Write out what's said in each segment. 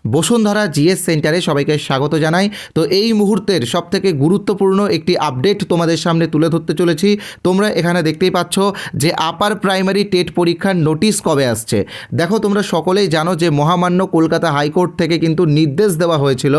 Bashundhara GS সেন্টারে সবাইকে স্বাগত জানাই। তো এই মুহূর্তের সবথেকে গুরুত্বপূর্ণ একটি আপডেট তোমাদের সামনে তুলে ধরতে চলেছি। তোমরা এখানে দেখতেই পাচ্ছ যে আপার প্রাইমারি টেট পরীক্ষার নোটিশ কবে আসছে। দেখো, তোমরা সকলেই জানো যে মহামান্য কলকাতা হাইকোর্ট থেকে কিন্তু নির্দেশ দেওয়া হয়েছিল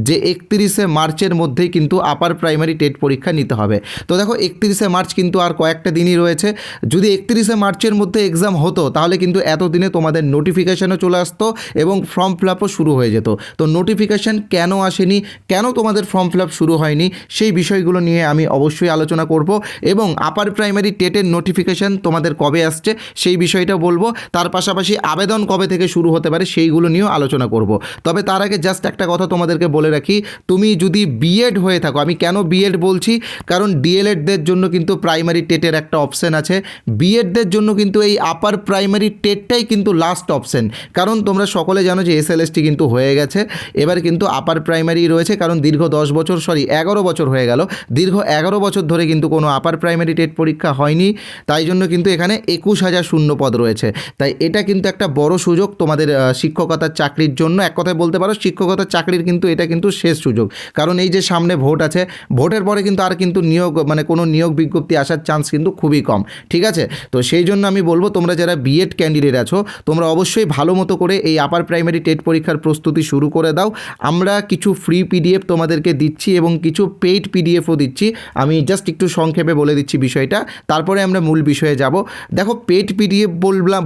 যে 31শে মার্চের মধ্যেই কিন্তু আপার প্রাইমারি টেট পরীক্ষা নিতে হবে। তো দেখো, 31শে মার্চ কিন্তু আর কয়েকটা দিনই রয়েছে। যদি 31শে মার্চের মধ্যে এক্সাম হতো তাহলে কিন্তু এতদিনে তোমাদের নোটিফিকেশানও চলে আসতো এবং ফর্ম ফিল আপও শুরু হয়ে যেত। তো নোটিফিকেশান কেন আসেনি, কেন তোমাদের ফর্ম ফিল আপ শুরু হয়নি, সেই বিষয়গুলো নিয়ে আমি অবশ্যই আলোচনা করব এবং আপার প্রাইমারি টেটের নোটিফিকেশান তোমাদের কবে আসছে সেই বিষয়টা বলবো। তার পাশাপাশি আবেদন কবে থেকে শুরু হতে পারে সেইগুলো নিয়েও আলোচনা করব। তবে তার আগে জাস্ট একটা কথা তোমাদেরকে বলে রাখি, তুমি যদি বিএড হয়ে থাকো, আমি কেন বিএড বলছি, কারণ ডিএলএডদের জন্য কিন্তু প্রাইমারি টেটের একটা অপশান আছে, বিএডদের জন্য কিন্তু এই আপার প্রাইমারি টেটটাই কিন্তু লাস্ট অপশান। কারণ তোমরা সকলে জানো যে এসএলএসটি কিন্তু হয়ে গেছে, এবার কিন্তু আপার প্রাইমারি রয়েছে। কারণ দীর্ঘ 11 বছর হয়ে গেল, দীর্ঘ 11 বছর ধরে কিন্তু কোনো আপার প্রাইমারি টেট পরীক্ষা হয়নি, তাই জন্য কিন্তু এখানে 21,000 শূন্য পদ রয়েছে। তাই এটা কিন্তু একটা বড় সুযোগ তোমাদের শিক্ষকতার চাকরির জন্য। এক কথায় বলতে পারো শিক্ষকতার চাকরির কিন্তু এটা কিন্তু শেষ সুযোগ। কারণ এই যে সামনে ভোট আছে, ভোটের পরে কিন্তু আর কিন্তু কোনো নিয়োগ বিজ্ঞপ্তি আসার চান্স কিন্তু খুবই কম। ঠিক আছে, তো সেই জন্য আমি বলবো তোমরা যারা বিএড ক্যান্ডিডেট আছো তোমরা অবশ্যই ভালো মতো করে এই আপার প্রাইমারি টেট পরীক্ষার প্রস্তুতি শুরু করে দাও। আমরা কিছু ফ্রি পিডিএফ তোমাদেরকে দিচ্ছি এবং কিছু পেইড পিডিএফও দিচ্ছি। আমি জাস্ট একটু সংক্ষেপে বলে দিচ্ছি বিষয়টা, তারপরে আমরা মূল বিষয়ে যাব। দেখো, পেইড পিডিএফ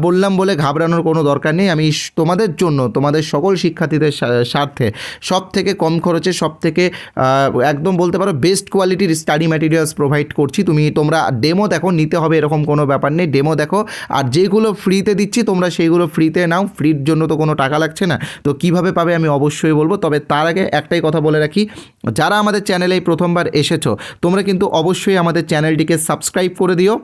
বললাম বলে ঘাবড়ানোর কোনো দরকার নেই। আমি তোমাদের জন্য, তোমাদের সকল শিক্ষার্থীদের স্বার্থে সব থেকে কম খরচে, সব থেকে একদম বলতে পারো বেস্ট কোয়ালিটির স্টাডি ম্যাটেরিয়ালস প্রোভাইড করছি। তোমরা ডেমো দেখো, নিতে হবে এরকম কোনো ব্যাপার নেই, ডেমো দেখো। আর যেগুলো ফ্রিতে দিচ্ছি তোমরা সেইগুলো ফ্রিতে নাও, ফ্রির জন্য তো কোনো টাকা লাগছে না। তো কিভাবে পাবে আমি অবশ্যই বলবো। তবে তার আগে একটাই কথা বলে রাখি, যারা আমাদের চ্যানেলে প্রথমবার এসেছো তোমরা কিন্তু অবশ্যই আমাদের চ্যানেলটিকে সাবস্ক্রাইব করে দিও।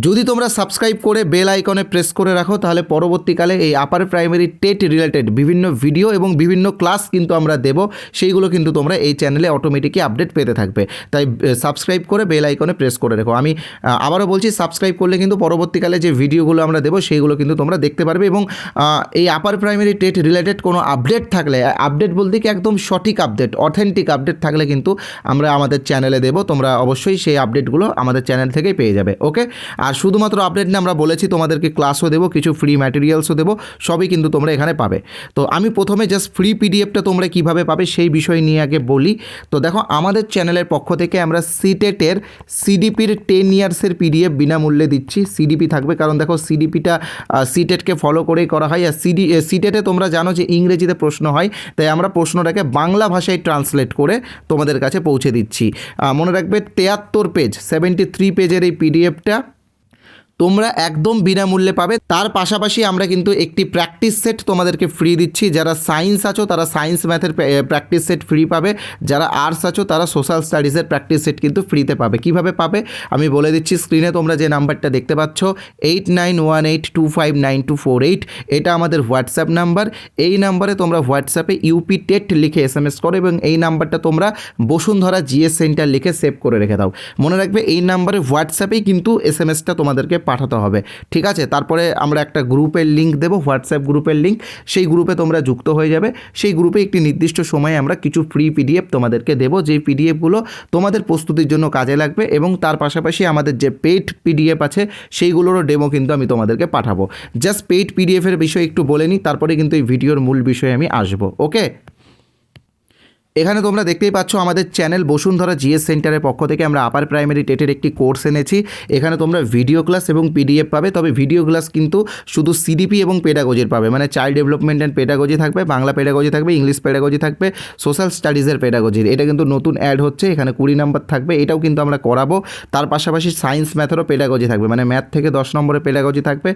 যদি তোমরা সাবস্ক্রাইব করে বেল আইকনে প্রেস করে রাখো তাহলে পরবর্তীকালে এই আপার প্রাইমারি টেট রিলেটেড বিভিন্ন ভিডিও এবং বিভিন্ন ক্লাস কিন্তু আমরা দেব, সেইগুলো কিন্তু তোমরা এই চ্যানেলে অটোমেটিকই আপডেট পেতে থাকবে। তাই সাবস্ক্রাইব করে বেল আইকনে প্রেস করে রাখো। আমি আবারও বলছি, সাবস্ক্রাইব করলে কিন্তু পরবর্তীকালে যে ভিডিওগুলো আমরা দেবো সেইগুলো কিন্তু তোমরা দেখতে পারবে। এবং এই আপার প্রাইমারি টেট রিলেটেড কোনো আপডেট থাকলে, আপডেট বলতে কি একদম সঠিক আপডেট, অথেন্টিক আপডেট থাকলে কিন্তু আমরা আমাদের চ্যানেলে দেবো। তোমরা অবশ্যই সেই আপডেটগুলো আমাদের চ্যানেল থেকেই পেয়ে যাবে। ওকে, আর শুধুমাত্র আপডেট না, আমরা বলেছি তোমাদেরকে ক্লাসও দেবো, কিছু ফ্রি ম্যাটেরিয়ালসও দেবো, সবই কিন্তু তোমরা এখানে পাবে। তো আমি প্রথমে জাস্ট ফ্রি পিডিএফটা তোমরা কিভাবে পাবে সেই বিষয় নিয়ে আগে বলি। তো দেখো, আমাদের চ্যানেলের পক্ষ থেকে আমরা সিটেটের সিডিপির 10 ইয়ার্সের পিডিএফ বিনামূল্যে দিচ্ছি। সিডিপি থাকবে, কারণ দেখো সিডিপিটা সিটেটকে ফলো করেই করা হয়। আর সিটেটে তোমরা জানো যে ইংরেজিতে প্রশ্ন হয়, তাই আমরা প্রশ্নটাকে বাংলা ভাষায় ট্রান্সলেট করে তোমাদের কাছে পৌঁছে দিচ্ছি। মনে রাখবে 73 পেজ, 73 পেজের এই পিডিএফটা তোমরা একদম বিনামূল্যে পাবে। তার পাশাপাশি আমরা কিন্তু একটি প্র্যাকটিস সেট তোমাদেরকে ফ্রি দিচ্ছি। যারা সায়েন্স আছো তারা সায়েন্স ম্যাথের প্র্যাকটিস সেট ফ্রি পাবে, যারা আর্টস আছো তারা সোশ্যাল স্টাডিজের প্র্যাকটিস সেট কিন্তু ফ্রিতে পাবে। কিভাবে পাবে আমি বলে দিচ্ছি, স্ক্রিনে তোমরা যে নাম্বারটা দেখতে পাচ্ছ 8918259248, এটা আমাদের হোয়াটসঅ্যাপ নাম্বার। এই নাম্বারে তোমরা হোয়াটসঅ্যাপে ইউপি টেট লিখে SMS করো এবং এই নাম্বারটা তোমরা বসুন্ধরা জিএস সেন্টার লিখে সেভ করে রেখে দাও। মনে রাখবে এই নাম্বারে হোয়াটসঅ্যাপেই কিন্তু SMSটা তোমাদেরকে পাঠাতে হবে। ঠিক আছে, তারপরে আমরা একটা গ্রুপের লিঙ্ক দেবো, হোয়াটসঅ্যাপ গ্রুপের লিঙ্ক, সেই গ্রুপে তোমরা যুক্ত হয়ে যাবে। সেই গ্রুপে একটি নির্দিষ্ট সময়ে আমরা কিছু ফ্রি পিডিএফ তোমাদেরকে দেবো, যেই পিডিএফগুলো তোমাদের প্রস্তুতির জন্য কাজে লাগবে। এবং তার পাশাপাশি আমাদের যে পেইড পিডিএফ আছে সেইগুলোরও ডেমো কিন্তু আমি তোমাদেরকে পাঠাবো। জাস্ট পেইড পিডিএফের বিষয়ে একটু বলে নিই, তারপরে কিন্তু এই ভিডিওর মূল বিষয়ে আমি আসবো। ওকে, এখানে তোমরা দেখতেই পাচ্ছ আমাদের চ্যানেল বসুন্ধরা জিএস সেন্টারের পক্ষ থেকে আমরা আপার প্রাইমারি টেটের একটি কোর্স এনেছি। এখানে তোমরা ভিডিও ক্লাস এবং পিডিএফ পাবে। তবে ভিডিও ক্লাস কিন্তু শুধু সিডিপি এবং পেডাগজির পাবে, মানে চাইল্ড ডেভেলপমেন্ট অ্যান্ড পেডাগজি থাকবে, বাংলা পেডাগজি থাকবে, ইংলিশ পেডাগজি থাকবে, সোশ্যাল স্টাডিজের পেডাগজির, এটা কিন্তু নতুন অ্যাড হচ্ছে, এখানে 20 নম্বর থাকবে, এটাও কিন্তু আমরা করাবো। তার পাশাপাশি সায়েন্স ম্যাথেরও পেডাগজি থাকবে, মানে ম্যাথ থেকে 10 নম্বরের পেডাগজি থাকবে।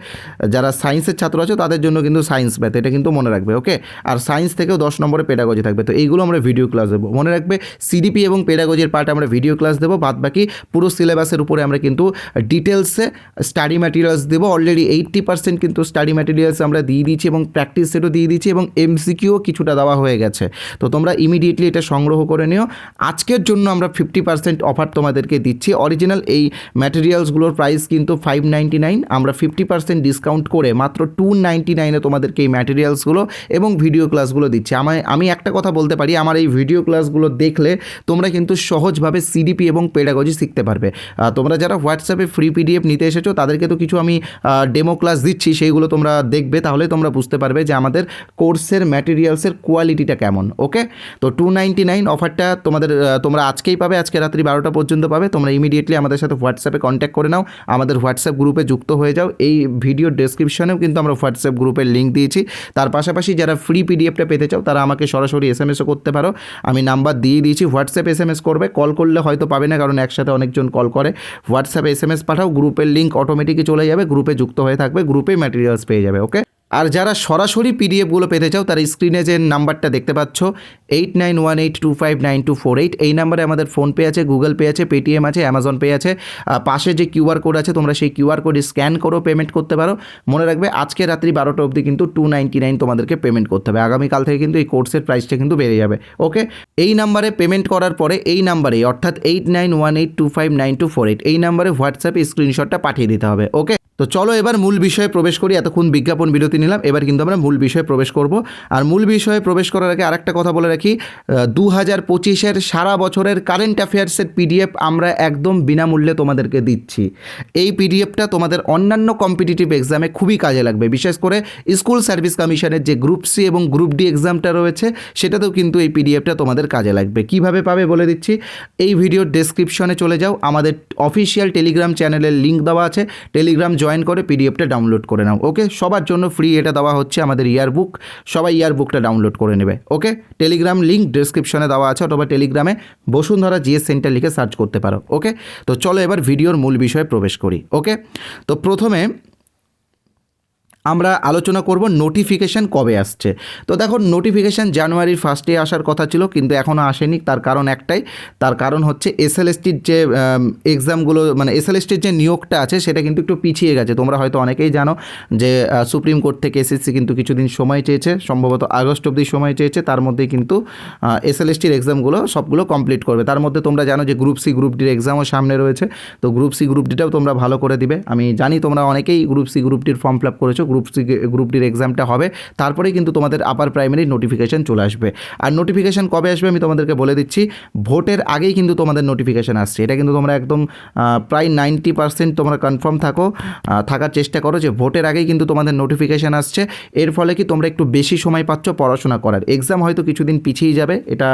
যারা সায়েন্সের ছাত্র আছে তাদের জন্য কিন্তু সায়েন্স ম্যাথ, এটা কিন্তু মনে রাখবে। ওকে, আর সায়েন্স থেকেও 10 নম্বরের পেডাগজি থাকবে। তো এইগুলো আমরা ভিডিও ক্লাস দেবো। মনে রাখবে সিডিপি এবং পেডাগজির পার্ট আমরা ভিডিও ক্লাস দেবো, বাদ বাকি পুরো সিলেবাসের উপরে আমরা কিন্তু ডিটেলসে স্টাডি ম্যাটেরিয়ালস দেবো। অলরেডি 80% কিন্তু স্টাডি ম্যাটেরিয়ালস আমরা দিয়ে দিয়েছি এবং প্র্যাকটিস সেটও দিয়ে দিয়েছি এবং এমসিকিউও কিছুটা দেওয়া হয়ে গেছে। তো তোমরা ইমিডিয়েটলি এটা সংগ্রহ করে নিও। আজকের জন্য আমরা 50% অফার তোমাদেরকে দিচ্ছি। অরিজিনাল এই ম্যাটেরিয়ালসগুলোর প্রাইস কিন্তু 599, আমরা 50% ডিসকাউন্ট করে মাত্র 299-এ তোমাদেরকে এই ম্যাটেরিয়ালসগুলো এবং ভিডিও ক্লাসগুলো দিচ্ছি। আমি একটা কথা বলতে পারি, আমার এই ভিডিও ক্লাসগুলো দেখলে তোমরা কিন্তু সহজভাবে সিডিপি এবং পেডাগজি শিখতে পারবে। তোমরা যারা হোয়াটসঅ্যাপে ফ্রি পিডিএফ নিতে এসেছো তাদেরকে তো কিছু আমি ডেমো ক্লাস দিচ্ছি, সেইগুলো তোমরা দেখবে, তাহলে তোমরা বুঝতে পারবে যে আমাদের কোর্সের ম্যাটেরিয়ালসের কোয়ালিটিটা কেমন। ওকে, তো 299 অফারটা তোমরা আজকেই পাবে, আজকে রাত্রি 12টা পর্যন্ত পাবে। তোমরা ইমিডিয়েটলি আমাদের সাথে হোয়াটসঅ্যাপে কন্ট্যাক্ট করে নাও, আমাদের হোয়াটসঅ্যাপ গ্রুপে যুক্ত হয়ে যাও। এই ভিডিও ডেসক্রিপশনেও কিন্তু আমরা হোয়াটসঅ্যাপ গ্রুপের লিঙ্ক দিয়েছি। তার পাশাপাশি যারা ফ্রি পিডিএফটা পেতে চাও তারা আমাকে সরাসরি এসএমএসও করতে পারো, আমি নাম্বার দিয়ে দিয়েছি। হোয়াটসঅ্যাপ এসএমএস করবে, কল করলে হয়তো পাবে না, কারণ একসাথে অনেকজন কল করে। হোয়াটসঅ্যাপে এসএমএস পাঠাও, গ্রুপের লিঙ্ক অটোমেটিকই চলে যাবে, গ্রুপে যুক্ত হয়ে থাকবে, গ্রুপে ম্যাটেরিয়ালস পেয়ে যাবে। ওকে, আর যারা সরাসরি পিডিএফগুলো পেতে চাও তারা স্ক্রিনে যে নাম্বারটা দেখতে পাচ্ছ 8918259248, এই নাম্বারে আমাদের ফোনপে আছে, গুগল পে আছে, পেটিএম আছে, অ্যামাজন পে আছে। পাশে যে কিউআর কোড আছে তোমরা সেই কিউআর কোড স্ক্যান করো, পেমেন্ট করতে পারো। মনে রাখবে আজকে রাত্রি 12টা অবধি কিন্তু 299 তোমাদেরকে পেমেন্ট করতে হবে। আগামীকাল থেকে কিন্তু এই কোর্সের প্রাইসটা কিন্তু বেড়ে যাবে। ওকে, এই নাম্বারে পেমেন্ট করার পরে এই নাম্বারে অর্থাৎ 8918259248 এই নাম্বারে হোয়াটসঅ্যাপে স্ক্রিনশটটা পাঠিয়ে দিতে হবে। ওকে, তো চলো এবার মূল বিষয়ে প্রবেশ করি। এতক্ষণ বিজ্ঞাপন বিরতি নিলাম, এবার কিন্তু আমরা মূল বিষয়ে প্রবেশ করব। আর মূল বিষয়ে প্রবেশ করার আগে আরেকটা কথা বলে রাখি, 2025-এর সারা বছরের কারেন্ট অ্যাফেয়ার্সের পিডিএফ আমরা একদম বিনামূল্যে তোমাদেরকে দিচ্ছি। এই পিডিএফটা তোমাদের অন্যান্য কম্পিটিটিভ এক্সামে খুবই কাজে লাগবে, বিশেষ করে স্কুল সার্ভিস কমিশনের যে গ্রুপ সি এবং গ্রুপ ডি এক্সামটা রয়েছে সেটাতেও কিন্তু এই পিডিএফটা তোমাদের কাজে লাগবে। কিভাবে পাবে বলে দিচ্ছি, এই ভিডিওর ডেসক্রিপশনে চলে যাও, আমাদের অফিসিয়াল টেলিগ্রাম চ্যানেলের লিঙ্ক দেওয়া আছে, টেলিগ্রাম জয়েন করে পিডিএফটা ডাউনলোড করে নাও। ওকে, সবার জন্য ফ্রি এটা দেওয়া হচ্ছে আমাদের ইয়ারবুক, সবাই ইয়ারবুকটা ডাউনলোড করে নেবে। ওকে, টেলিগ্রাম লিঙ্ক ডেসক্রিপশনে দেওয়া আছে, অথবা টেলিগ্রামে বসুন্ধরা জিএস সেন্টার লিখে সার্চ করতে পারো। ওকে, তো চলো এবার ভিডিওর মূল বিষয়ে প্রবেশ করি। ওকে, তো প্রথমে আমরা আলোচনা করব নোটিফিকেশান কবে আসছে। তো দেখো, নোটিফিকেশান জানুয়ারির ফার্স্টে আসার কথা ছিল, কিন্তু এখনও আসেনি। তার কারণ একটাই, তার কারণ হচ্ছে এসএলএসটির যে এক্সামগুলো, মানে এসএলএসটির যে নিয়োগটা আছে সেটা কিন্তু একটু পিছিয়ে গেছে। তোমরা হয়তো অনেকেই জানো যে সুপ্রিম কোর্ট থেকে এসএসসি কিন্তু কিছুদিন সময় চেয়েছে, সম্ভবত আগস্ট অবধি সময় চেয়েছে। তার মধ্যেই কিন্তু এসএলএসটির এক্সামগুলো সবগুলো কমপ্লিট করবে। তার মধ্যে তোমরা জানো যে গ্রুপ সি গ্রুপ ডির এক্সামও সামনে রয়েছে, তো গ্রুপ সি গ্রুপ ডিটাও তোমরা ভালো করে দিবে। আমি জানি তোমরা অনেকেই গ্রুপ সি গ্রুপ ডির ফর্ম ফিল আপ করেছো, গ্রুপ ডির এক্সামটা হবে, তারপরেই কিন্তু তোমাদের আপার প্রাইমারি নোটিফিকেশান চলে আসবে। আর নোটিফিকেশান কবে আসবে আমি তোমাদেরকে বলে দিচ্ছি, ভোটের আগেই কিন্তু তোমাদের নোটিফিকেশান আসছে। এটা কিন্তু তোমরা একদম প্রায় 90% তোমরা কনফার্ম থাকার চেষ্টা করো যে ভোটের আগেই কিন্তু তোমাদের নোটিফিকেশান আসছে। এর ফলে কি তোমরা একটু বেশি সময় পাচ্ছ পড়াশোনা করার। এক্সাম হয়তো কিছুদিন পিছিয়ে যাবে, এটা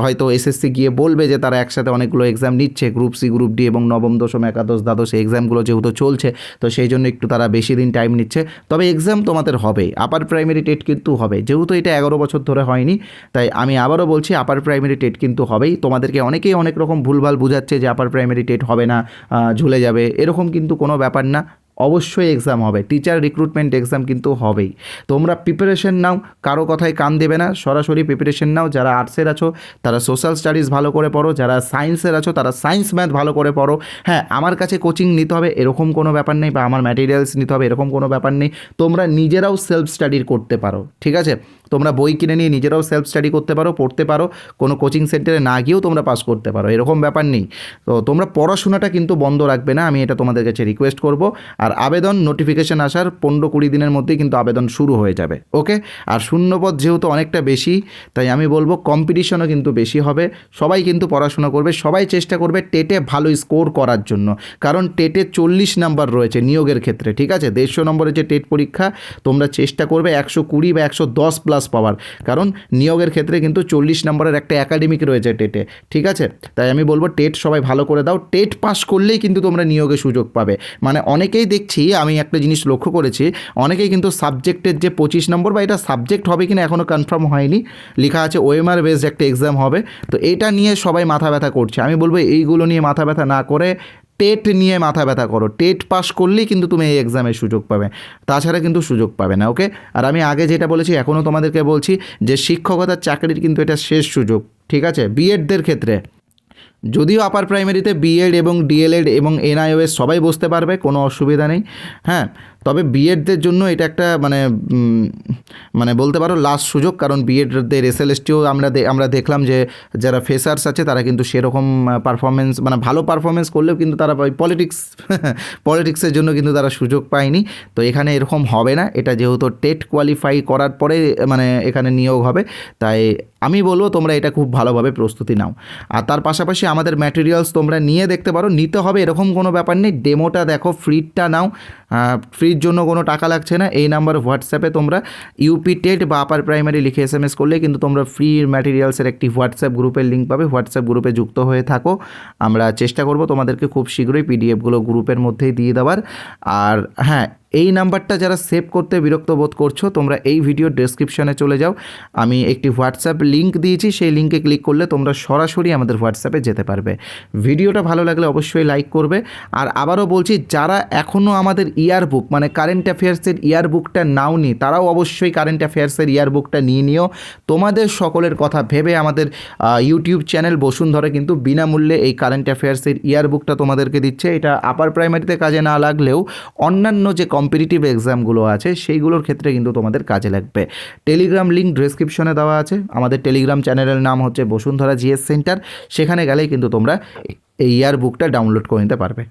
হয়তো এসএসসি গিয়ে বলবে যে তারা একসাথে অনেকগুলো এক্সাম নিচ্ছে, গ্রুপ সি গ্রুপ ডি এবং নবম দশম একাদশ দ্বাদশ এই এক্সামগুলো যেহেতু চলছে, তো সেই জন্য একটু তারা বেশি দিন টাইম নিচ্ছে। তবে এক্সাম তোমাদের হবে, আপার প্রাইমারি টেট কিন্তু হবে। যেহেতু এটা 11 বছর ধরে হয়নি, তাই আমি আবারও বলছি আপার প্রাইমারি টেট কিন্তু হবেই। তোমাদেরকে অনেকেই অনেক রকম ভুলভাল বুঝাচ্ছে যে আপার প্রাইমারি টেট হবে না, ঝুলে যাবে, এরকম কিন্তু কোনো ব্যাপার না। অবশ্যই এক্সাম হবে, টিচার রিক্রুটমেন্ট এক্সাম কিন্তু হবেই। তোমরা প্রিপারেশন নাও, কারো কথায় কান দেবে না, সরাসরি প্রিপারেশন নাও। যারা আর্টসের আছো তারা সোশ্যাল স্টাডিজ ভালো করে পড়ো, যারা সায়েন্সের আছো তারা সায়েন্স ম্যাথ ভালো করে পড়ো। হ্যাঁ, আমার কাছে কোচিং নিতে হবে এরকম কোনো ব্যাপার নেই, বা আমার ম্যাটেরিয়ালস নিতে হবে এরকম কোনো ব্যাপার নেই। তোমরা নিজেরাও সেলফ স্টাডি করতে পারো, ঠিক আছে? তোমরা বই কিনে নিয়ে নিজেরাও সেলফ স্টাডি করতে পারো, পড়তে পারো, কোনো কোচিং সেন্টারে না গিয়েও তোমরা পাস করতে পারো, এরকম ব্যাপার নেই। তো তোমরা পড়াশোনাটা কিন্তু বন্ধ রাখবে না, আমি এটা তোমাদের কাছে রিকোয়েস্ট করব। আর আবেদন নোটিফিকেশান আসার 15-20 দিনের মধ্যেই কিন্তু আবেদন শুরু হয়ে যাবে। ওকে, আর শূন্যপদ যেহেতু অনেকটা বেশি, তাই আমি বলবো কম্পিটিশনও কিন্তু বেশি হবে। সবাই কিন্তু পড়াশোনা করবে, সবাই চেষ্টা করবে টেটে ভালো স্কোর করার জন্য, কারণ টেটে 40 নাম্বার রয়েছে নিয়োগের ক্ষেত্রে, ঠিক আছে? 150 নম্বরের যে টেট পরীক্ষা, তোমরা চেষ্টা করবে 120 বা 110 প্লাস পাওয়ার, কারণ নিয়োগের ক্ষেত্রে কিন্তু 40 নম্বরের একটা একাডেমিক রয়েছে টেটে, ঠিক আছে? তাই আমি বলবো টেট সবাই ভালো করে দাও, টেট পাস করলেই কিন্তু তোমরা নিয়োগে সুযোগ পাবে। মানে অনেকেই দেখছি, আমি একটা জিনিস লক্ষ্য করেছি, অনেকেই কিন্তু সাবজেক্টের যে 25 নম্বর, বা এটা সাবজেক্ট হবে কিনা এখনও কনফার্ম হয়নি, লেখা আছে ওএমআর বেসড একটা এক্সাম হবে, তো এটা নিয়ে সবাই মাথা ব্যথা করছে। আমি বলবো এইগুলো নিয়ে মাথা ব্যথা না করে টেট নিয়ে মাথা ব্যথা করো। টেট পাস করলেই কিন্তু তুমি এই এক্সামের সুযোগ পাবে, তাছাড়া কিন্তু সুযোগ পাবে না। ওকে, আর আমি আগে যেটা বলেছি এখনও তোমাদেরকে বলছি যে শিক্ষকতার চাকরির কিন্তু এটা শেষ সুযোগ, ঠিক আছে, বিএডদের ক্ষেত্রে যদিও আপার প্রাইমারিতে বিএড এবং ডিএলএড এবং এনআইওএস সবাই বসতে পারবে, কোনো অসুবিধা নেই। হ্যাঁ, তবে বিএডদের জন্য এটা একটা মানে বলতে পারো লাস্ট সুযোগ, কারণ বিএডদের এসএলএসটিও আমরা দেখলাম যে যারা ফ্রেশার্স আছে তারা কিন্তু সেরকম পারফরমেন্স মানে ভালো পারফরমেন্স করলেও কিন্তু তারা ওই পলিটিক্সের জন্য কিন্তু তারা সুযোগ পায়নি। তো এখানে এরকম হবে না, এটা যেহেতু টেট কোয়ালিফাই করার পরে মানে এখানে নিয়োগ হবে, তাই আমি বলবো তোমরা এটা খুব ভালোভাবে প্রস্তুতি নাও। আর তার পাশাপাশি আমাদের ম্যাটেরিয়ালস তোমরা নিয়ে দেখতে পারো, নিতে হবে এরকম কোনো ব্যাপার নেই, ডেমোটা দেখো, ফ্রিটা নাও, ফ্রির জন্য কোনো টাকা লাগছে না। এই নাম্বার হোয়াটসঅ্যাপে তোমরা ইউপি টেট বা আপার প্রাইমারি লিখে SMS করলে কিন্তু তোমরা ফ্রি ম্যাটেরিয়ালসের একটি হোয়াটসঅ্যাপ গ্রুপের লিঙ্ক পাবে, হোয়াটসঅ্যাপ গ্রুপে যুক্ত হয়ে থাকো। আমরা চেষ্টা করব তোমাদেরকে খুব শীঘ্রই পিডিএফগুলো গ্রুপের মধ্যেই দিয়ে দেওয়ার। আর হ্যাঁ, এই নাম্বারটা যারা সেভ করতে বিরক্ত বোধ করছো, তোমরা এই ভিডিওর ডেসক্রিপশনে চলে যাও, আমি একটি হোয়াটসঅ্যাপ লিঙ্ক দিয়েছি, সেই লিঙ্কে ক্লিক করলে তোমরা সরাসরি আমাদের হোয়াটসঅ্যাপে যেতে পারবে। ভিডিওটা ভালো লাগলে অবশ্যই লাইক করবে। আর আবারও বলছি, যারা এখনও আমাদের ইয়ারবুক মানে কারেন্ট অ্যাফেয়ার্সের ইয়ারবুকটা নাওনি, তারাও অবশ্যই কারেন্ট অ্যাফেয়ার্সের ইয়ারবুকটা নিয়ে নিও। তোমাদের সকলের কথা ভেবে আমাদের ইউটিউব চ্যানেল বসুন্ধরা কিন্তু বিনামূল্যে এই কারেন্ট অ্যাফেয়ার্সের ইয়ারবুকটা তোমাদেরকে দিচ্ছে। এটা আপার প্রাইমারিতে কাজে না লাগলেও অন্যান্য যে কম্পিটিটিভ এক্সামগুলো আছে সেইগুলোর ক্ষেত্রে কিন্তু তোমাদের কাজে লাগবে। টেলিগ্রাম লিঙ্ক ডেসক্রিপশনে দেওয়া আছে, আমাদের টেলিগ্রাম চ্যানেলের নাম হচ্ছে বসুন্ধরা জিএস সেন্টার, সেখানে গেলেই কিন্তু তোমরা এই ইয়ারবুকটা ডাউনলোড করে নিতে পারবে।